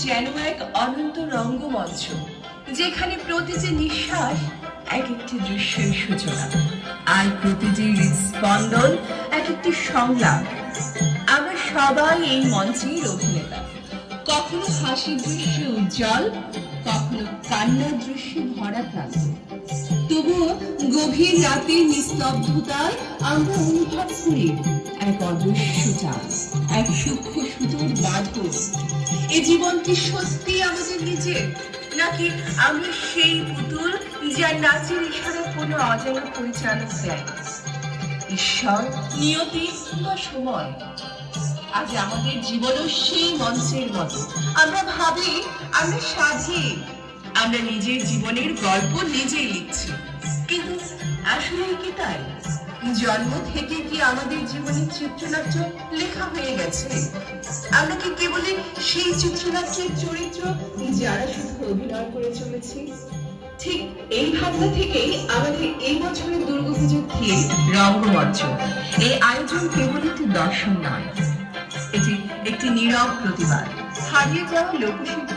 যেন এক অনন্ত রঙ্গমঞ্চ, যেখানে প্রতিটি নিঃশ্বাস এক একটি দৃশ্যের সূচনা, আর প্রতিটি হৃদস্পন্দন এক একটি সংলাপ। আমরা সবাই এই মঞ্চের অভিনেতা, কখনো হাসির দৃশ্যে উজ্জ্বল, কখনো কান্নার দৃশ্যে ভরা প্রান্ত। তবুও গভীর রাতের নিস্তব্ধতায় আমরা অনুভব করি এক অদৃশ্য টান, এক সূক্ষ্ম সুতোর বাঁধন। এ জীবন কি সত্যি আমাদের নিজের, নাকি আমরা সেই পুতুল যার নাচের ইশারা কোনো অজানা পরিচালক দেয়? ঈশ্বর, নিয়তি বা সময়? আজ আমাদের জীবনও সেই মঞ্চের মতো। আমরা ভাবি আমরা স্বাধীন, আমরা নিজের জীবনের গল্প নিজেই লিখছি, কিন্তু আসলে কি তাই? জন্ম থেকে কি আমাদের জীবনের চিত্রনাট্য লেখা হয়ে গেছে? আমরা কি কেবলই সেই চিত্রনাট্যের চরিত্র যারা শুধু অভিনয় করে চলেছি? ঠিক এই ভাবনা থেকেই আমাদের এই বছরের দুর্গাপুজোর থিম রঙ্গমঞ্চ। এই আয়োজন কেবল একটি দর্শন নয়, এটি একটি নীরব প্রতিবাদ, হারিয়ে যাওয়া লোকশিল্প